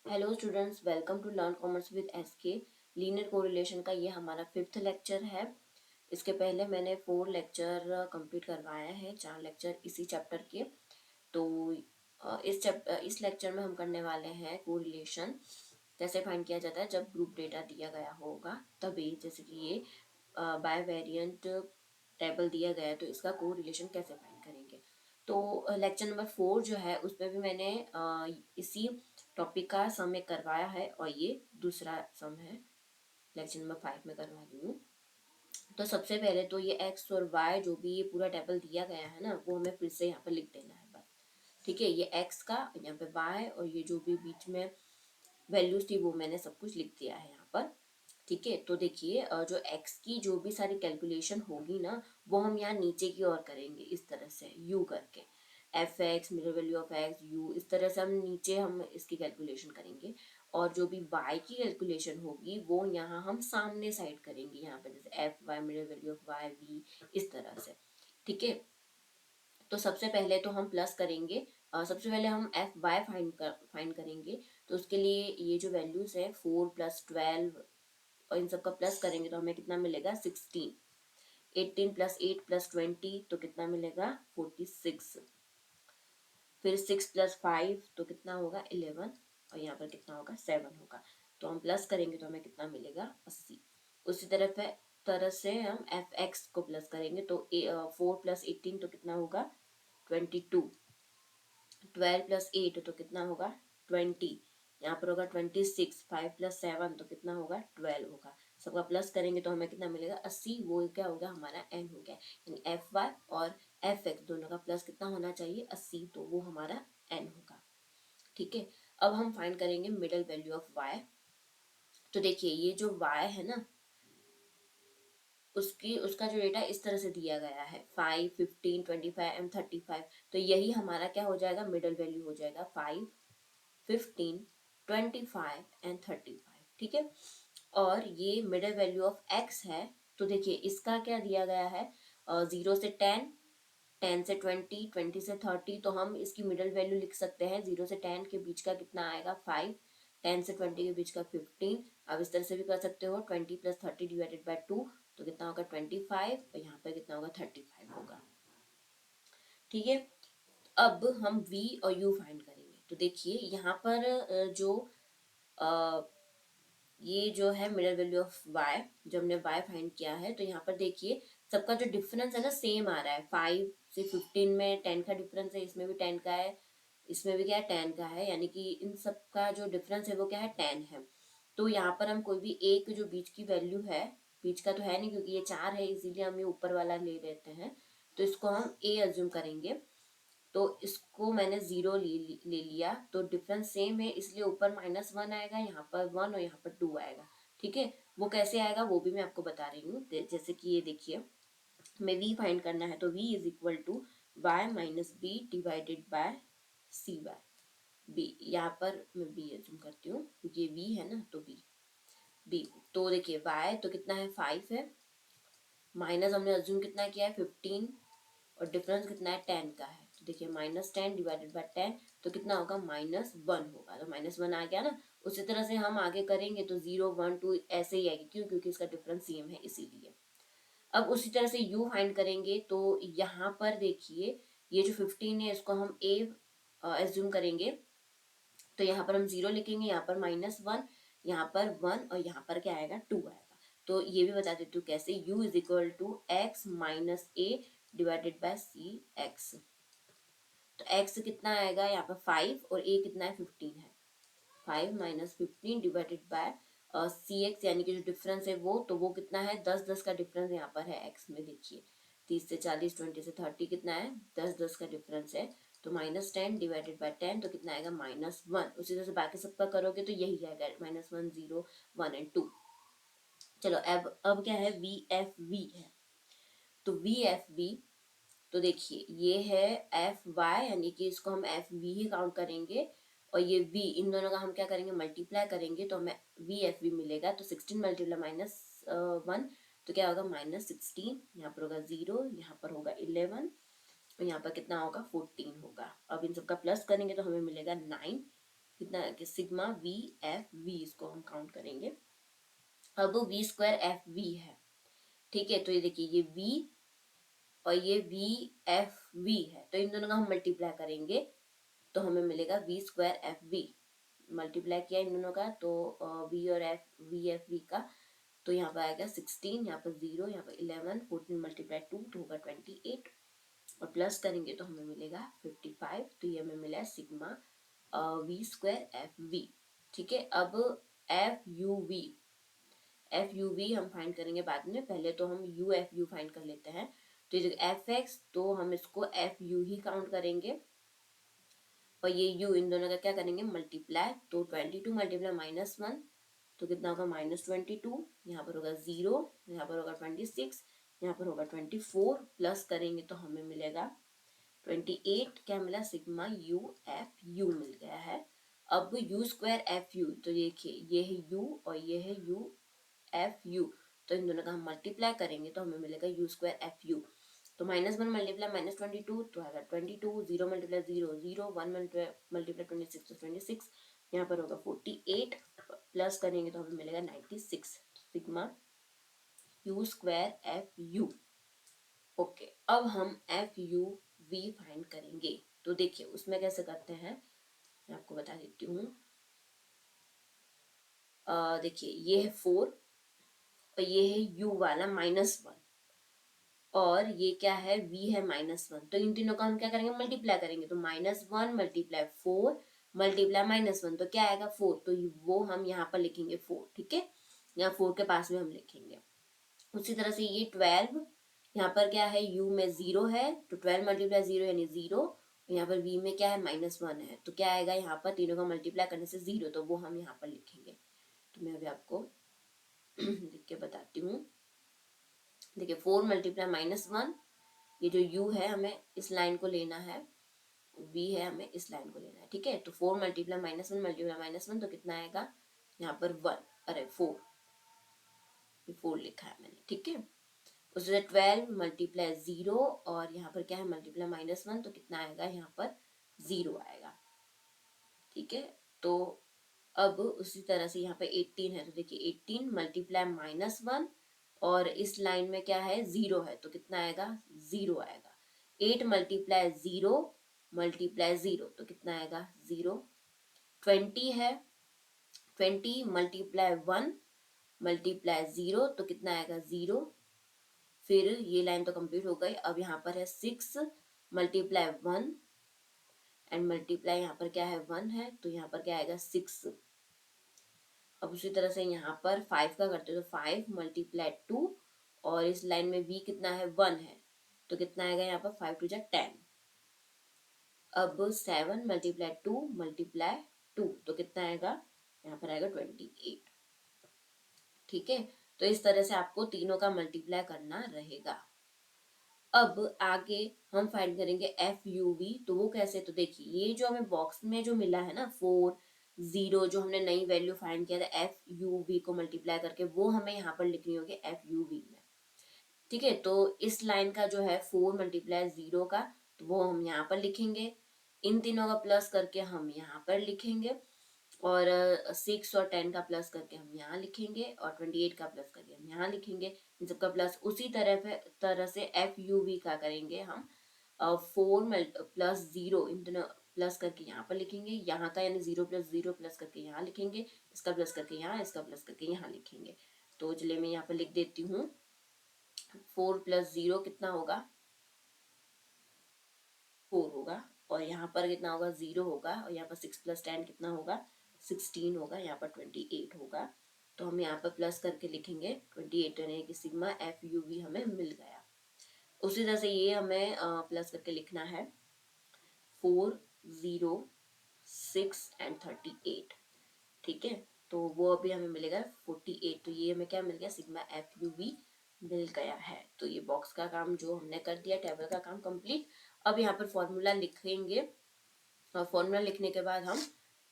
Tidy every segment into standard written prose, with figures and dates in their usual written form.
Hello students, welcome to learn commerce with SK. Linear correlation का ये हमारा 5th lecture है। इसके पहले मैंने 4 लेक्चर कंप्लीट करवाया है, 4 लेक्चर इसी चैप्टर के। तो इस लेक्चर में हम करने वाले हैं कोरिलेशन कैसे फाइंड किया जाता है जब ग्रुप डेटा दिया गया होगा तभी। जैसे कि ये बाय वेरिएंट टेबल दिया गया है तो इसका कोरिलेशन कैसे फाइंड करेंगे। तो लेक्चर नंबर 4 जो है उसमें भी मैंने इसी टॉपिक का सम एक करवाया है और ये दूसरा सम है, लेक्चर नंबर 5 में करवा रही हूँ। तो सबसे पहले तो ये एक्स और वाई जो भी ये पूरा टेबल दिया गया है ना वो हमें फिर से यहाँ पर लिख देना है बस। ठीक है, ये एक्स का, यहाँ पे वाई, और ये जो भी बीच में वैल्यूज थी वो मैंने सब कुछ लिख दिया है यहाँ पर। ठीक है, तो देखिए जो एक्स की जो भी सारी कैलकुलेशन होगी ना वो हम यहाँ नीचे की ओर करेंगे इस तरह से यू करके। F x mirror value of x you, इस तरह से हम नीचे हम इसकी कैलकुलेशन करेंगे। और जो भी वाई की कैलकुलेशन होगी वो यहाँ हम सामने साइड करेंगे, यहाँ पे जैसे f y mirror value of y v, इस तरह से। ठीक है, तो सबसे पहले तो हम प्लस करेंगे। सबसे पहले हम एफ वाई फाइंड करेंगे। तो उसके लिए ये जो वैल्यूज है 4 + 12 और इन सबका प्लस करेंगे तो हमें कितना मिलेगा 16। 18 + 8 + 20 तो कितना मिलेगा 46। फिर 6 + 5 तो कितना होगा 11, और यहाँ पर कितना होगा 7 होगा। तो हम प्लस करेंगे तो हमें कितना मिलेगा 80। उसी तरह से हम एफ एक्स को प्लस करेंगे तो 4 + 18 तो कितना होगा 22। 12 + 8 तो कितना होगा 20। यहाँ पर होगा 26। 5 + 7 तो कितना होगा 12 होगा। सबका प्लस करेंगे तो हमें कितना मिलेगा 80। वो क्या हो गया हमारा एन हो गया, यानी एफ वाई और एफ एक्स दोनों का प्लस कितना होना चाहिए 80, तो वो हमारा एन होगा। ठीक है, अब हम फाइंड करेंगे मिडल वैल्यू ऑफ वाई। तो देखिए ये जो वाई है ना उसका जो डेटा इस तरह से दिया गया है 5, 15, 25 एंड 35। तो यही हमारा क्या हो जाएगा मिडल वैल्यू हो जाएगा 5, 15, 25 एंड 35। ठीक है, और ये मिडल वैल्यू ऑफ एक्स है। तो देखिए इसका क्या दिया गया है 0 से 10, 10 से 20, 20 से 30। तो हम इसकी मिडल वैल्यू लिख सकते हैं 0 से 10 के बीच का कितना आएगा 5, 10 से 20 के बीच का 15। अब इस तरह से भी कर सकते हो 20 + 30 डिवाइडेड बाय 2 तो कितना होगा 25, और यहाँ पर कितना होगा 35 होगा। ठीक है, अब हम v और u फाइंड करेंगे। तो देखिए यहाँ पर ये जो है मिडल वैल्यू ऑफ y, जो हमने y फाइंड किया है, तो यहाँ पर देखिए सबका जो डिफरेंस है ना सेम आ रहा है। 5 से 15 में 10 का डिफरेंस है, इसमें भी 10 का है, इसमें भी क्या है 10 का है, यानी कि इन सब का जो डिफरेंस है वो क्या है 10 है। तो यहाँ पर हम कोई भी एक जो बीच की वैल्यू है, बीच का तो है नहीं क्योंकि ये 4 है इसीलिए हम ये ऊपर वाला ले लेते हैं, तो इसको हम a अज्यूम करेंगे। तो इसको मैंने 0 ले लिया, तो डिफरेंस सेम है इसलिए ऊपर -1 आएगा, यहाँ पर 1 और यहाँ पर 2 आएगा। ठीक है, वो कैसे आएगा वो भी मैं आपको बता रही हूँ। जैसे कि ये देखिए हमें v फाइंड करना है तो v = y - b divided by cy। b यहाँ पर मैं b अज्यूम करती हूँ क्योंकि ये v है ना, तो b। तो देखिए y तो कितना है 5 है, माइनस हमने अज्यूम कितना किया है 15, और डिफरेंस कितना है 10 का है। तो देखिए -10 डिवाइडेड बाय 10 तो कितना होगा -1 होगा। तो -1 आ गया ना। उसी तरह से हम आगे करेंगे तो 0, 1, 2 ऐसे ही आएगी, क्यों क्योंकि इसका डिफरेंस सेम है इसीलिए। अब उसी तरह से u फाइंड करेंगे तो यहाँ पर देखिए ये जो 15 है इसको हम a एज्यूम करेंगे। तो यहाँ पर हम 0 लिखेंगे, यहाँ पर -1, यहाँ पर 1, और यहाँ पर क्या आएगा 2 आएगा। तो ये भी बता देती हूँ कैसे, u = x - a divided by c x. तो x कितना आएगा यहाँ पर 5 और a कितना है 15 है। 5 - 15 डिवाइडेड बाय सी एक्स, यानी कि जो डिफरेंस है वो, तो वो कितना है 10 का डिफरेंस यहाँ पर है x में। देखिए 30 से 40, 20 से 30 कितना है 10 का डिफरेंस है। तो -10 डिवाइडेड बाय 10 तो कितना आएगा -1। उसी तरह से बाकी सबका करोगे तो यही आएगा -1, 0, 1 एंड 2। चलो अब क्या है VFV है। तो VFV तो देखिए ये है एफ वाई, यानी कि इसको हम एफ वी ही काउंट करेंगे, और ये v इन दोनों का हम क्या करेंगे मल्टीप्लाई करेंगे तो हमें वी एफ वी मिलेगा। तो 16 × -1 तो क्या होगा -16, यहाँ पर होगा 0, यहाँ पर होगा 11, और यहाँ पर कितना होगा 14 होगा। अब इन सबका प्लस करेंगे तो हमें मिलेगा 9। कितना है कि सिग्मा वी एफ वी, इसको हम काउंट करेंगे। अब वी स्क्वायर एफ वी है, ठीक है। तो ये देखिए ये वी और ये वी एफ वी है, तो इन दोनों का हम मल्टीप्लाई करेंगे तो हमें मिलेगा v square f v. Multiply किया इन दोनों का तो वी और एफ वी एफ वी का, तो यहाँ पर आएगा 16, यहाँ पर 0, यहाँ पर 11, 14 मल्टीप्लाई 2 तो होगा 28, और प्लस करेंगे तो हमें मिलेगा 55। तो ये हमें मिला है sigma v square f v, ठीक है। अब एफ यू वी हम फाइंड करेंगे बाद में, पहले तो हम यू एफ यू फाइंड कर लेते हैं। तो ये एफ एक्स, तो हम इसको एफ यू ही काउंट करेंगे, और ये यू इन दोनों का क्या करेंगे मल्टीप्लाई, तो 22 मल्टीप्लाई -1 तो कितना होगा -22, यहाँ पर होगा 0, यहाँ पर होगा 26, यहाँ पर होगा 24, प्लस करेंगे तो हमें मिलेगा 28। क्या मिला सिग्मा यू एफ यू मिल गया है। अब यू स्क्वायर एफ यू, तो देखिए ये है यू और ये है यू एफ यू, तो इन दोनों का हम मल्टीप्लाई करेंगे तो हमें मिलेगा यू स्क्वायर एफ यू। तो -1 मल्टीप्लाई -22 तो आएगा 22, 0 मल्टीप्लाई 0 0, 1 मल्टीप्लाई 26 तो 26, यहाँ पर होगा 48, प्लस करेंगे तो हमें मिलेगा 96 sigma you square F you. Okay, अब हम एफ यू वी फाइंड करेंगे। तो देखिए उसमें कैसे करते हैं मैं आपको बता देती हूँ। देखिए ये है 4 और ये है u वाला -1, और ये क्या है v है -1, तो इन तीनों का हम क्या करेंगे मल्टीप्लाई करेंगे। तो -1 मल्टीप्लाई 4 मल्टीप्लाई -1 तो क्या आएगा 4, तो वो हम यहाँ पर लिखेंगे 4, ठीक है। यहाँ 4 के पास में हम लिखेंगे। उसी तरह से ये 12, यहाँ पर क्या है u में 0 है तो 12 मल्टीप्लाई 0 यानी 0, यहाँ पर v में क्या है -1 है, तो क्या आएगा यहाँ पर तीनों का मल्टीप्लाई करने से 0, तो वो हम यहाँ पर लिखेंगे। तो मैं अभी आपको लिख के बताती हूँ। देखिए 4 मल्टीप्लाई -1, ये जो u है हमें इस लाइन को लेना है, v है हमें इस लाइन को लेना है, ठीक है। तो 4 मल्टीप्लाई -1 मल्टीप्लाई -1 तो कितना आएगा यहाँ पर 1, अरे 4, ये 4 लिखा है मैंने, ठीक है। उससे 12 मल्टीप्लाई 0 और यहाँ पर क्या है मल्टीप्लाई -1 तो कितना आएगा यहाँ पर 0 आएगा, ठीक है। तो अब उसी तरह से यहाँ पे 18 है, तो देखिए 18 मल्टीप्लाई -1 और इस लाइन में क्या है 0 है, तो कितना आएगा 0 आएगा। 8 मल्टीप्लाई 0 मल्टीप्लाई 0 तो कितना आएगा 0। 20 है, 20 मल्टीप्लाई 1 मल्टीप्लाई 0 तो कितना आएगा 0। फिर ये लाइन तो कंप्लीट हो गई। अब यहाँ पर है 6 मल्टीप्लाई 1 एंड मल्टीप्लाई यहाँ पर क्या है 1 है, तो यहाँ पर क्या आएगा 6। अब उसी तरह से यहाँ पर 5 का करते हो तो 5 मल्टीप्लाई 2 और इस लाइन में v कितना है 1 है, तो कितना आएगा यहाँ पर 5 टू जा 10। अब 7 मल्टीप्लाई 2 मल्टीप्लाई 2 तो कितना आएगा यहाँ पर आएगा 28, ठीक है। तो इस तरह से आपको तीनों का मल्टीप्लाई करना रहेगा। अब आगे हम फाइंड करेंगे एफ यू वी, तो वो कैसे, तो देखिए ये जो हमें बॉक्स में जो मिला है ना 4 0, जो हमने नई वैल्यू फाइंड किया था एफ यू वी को मल्टीप्लाई करके, वो हमें यहाँ पर लिखनी होगी एफ यू वी में, ठीक है। तो इस लाइन का जो है 4 मल्टीप्लाई 0 का, तो वो हम यहाँ पर लिखेंगे। इन तीनों का प्लस करके हम यहाँ पर लिखेंगे, और 6 और 10 का प्लस करके हम यहाँ लिखेंगे, और 28 का प्लस करके हम यहाँ लिखेंगे। इन सबका प्लस उसी तरह से एफ यू वी का करेंगे हम 4 प्लस 0 इन दोनों प्लस करके यहाँ पर लिखेंगे, यहाँ का यानी 0 प्लस 0 प्लस करके यहाँ लिखेंगे, इसका प्लस करके यहाँ, इसका प्लस करके यहाँ लिखेंगे। तो चलिए मैं यहाँ पर लिख देती हूँ 4 प्लस 0 कितना होगा 4 होगा, और यहाँ पर कितना होगा 0 होगा, और यहाँ पर 6 प्लस 10 कितना होगा 16 होगा, यहाँ पर 28 होगा। तो हम यहाँ पर प्लस करके लिखेंगे 28, यानी कि सिग्मा एफ यू वी हमें मिल गया। उसी तरह से ये हमें प्लस करके लिखना है 4 0 6 एंड 38, ठीक है। तो वो अभी हमें मिलेगा 48, तो ये हमें क्या मिल गया सिग्मा एफ यू वी मिल गया है। तो ये बॉक्स का काम जो हमने कर दिया, टेबल का काम कंप्लीट। अब यहाँ पर फॉर्मूला लिखेंगे, और फॉर्मूला लिखने के बाद हम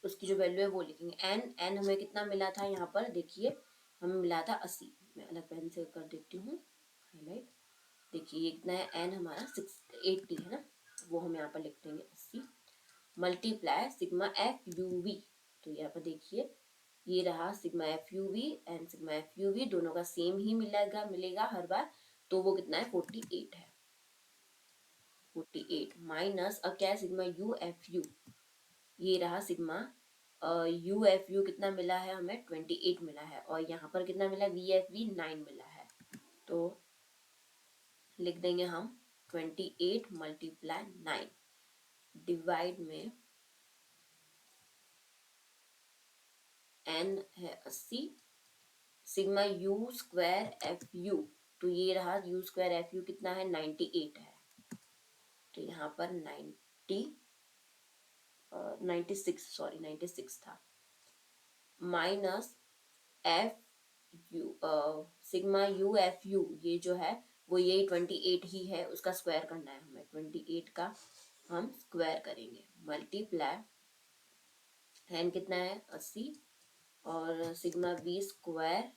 उसकी जो वैल्यू है वो लिखेंगे। एन हमें कितना मिला था यहाँ पर देखिए, हमें मिला था 80। मैं अलग पेन से कर देती हूँ हाईलाइट। देखिए ये कितना है एन हमारा 680 है ना, वो हम यहाँ पर लिख देंगे 80 multiply sigma f u v, पर देखिए ये रहा sigma f u v and sigma f u v दोनों का सेम ही मिलेगा हर बार, तो वो कितना है 48 है। 48 माइनस अब क्या है सिग्मा यू एफ यू, ये रहा सिग्मा यू एफ यू कितना मिला है हमें 28 मिला है, और यहाँ पर कितना मिला वी एफ वी 9 मिला है। तो लिख देंगे हम 28 मल्टीप्लाई 9 डिवाइड में n है 80 sigma you square F you, तो ये रहा यू स्क्वायर एफ यू कितना है 98 है, तो यहाँ पर 96 था, minus F you sigma U F you ये जो है वो यही 28 ही है, उसका स्क्वायर करना है हमें, 28 का हम स्क्वायर करेंगे मल्टीप्लाई एन कितना है 80 और sigma v square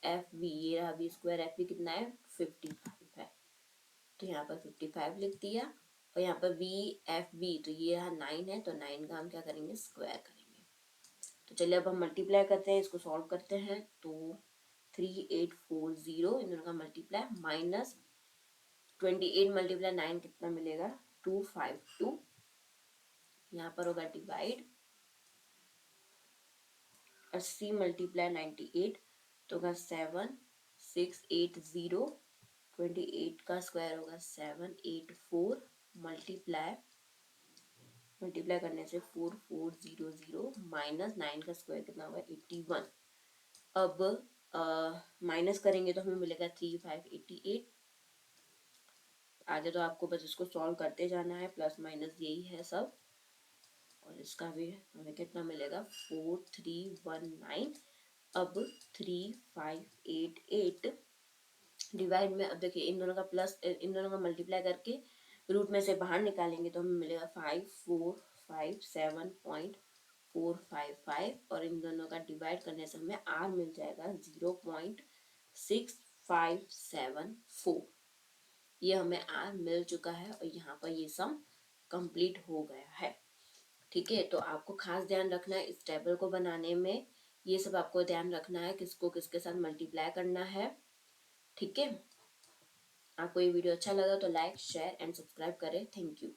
f v ये रहा वी स्क्वायर एफ वी कितना है 55 है, तो यहाँ पर 55 लिख दिया, और यहाँ पर वी एफ वी तो ये रहा 9 है, तो 9 का हम क्या करेंगे स्क्वायर करेंगे। तो चलिए अब हम मल्टीप्लाई करते हैं, इसको सॉल्व करते हैं, तो 3840 इन दोनों का मल्टीप्लाई माइनस 28 मल्टीप्लाई 9 कितना मिलेगा 252, यहाँ पर होगा डिवाइड 80 मल्टीप्लाई 98 तो होगा 7680, 28 का स्क्वायर होगा 784 मल्टीप्लाई करने से 4400 माइनस 9 का स्क्वायर कितना होगा 81। अब माइनस करेंगे तो हमें मिलेगा 3588। आगे तो आपको बस इसको सॉल्व करते जाना है, प्लस माइनस यही है सब, और इसका भी हमें कितना मिलेगा 4319। अब 3588 डिवाइड में, अब देखिए इन दोनों का प्लस इन दोनों का मल्टीप्लाई करके रूट में से बाहर निकालेंगे तो हमें मिलेगा 5457.455, और इन दोनों का डिवाइड करने से हमें आर मिल जाएगा 0.6574, ये हमें आर मिल चुका है, और यहाँ पर ये सम कंप्लीट हो गया है। ठीक है, तो आपको खास ध्यान रखना है इस टेबल को बनाने में, ये सब आपको ध्यान रखना है किसको किसके साथ मल्टीप्लाई करना है। ठीक है, आपको ये वीडियो अच्छा लगा तो लाइक शेयर एंड सब्सक्राइब करें। Thank you.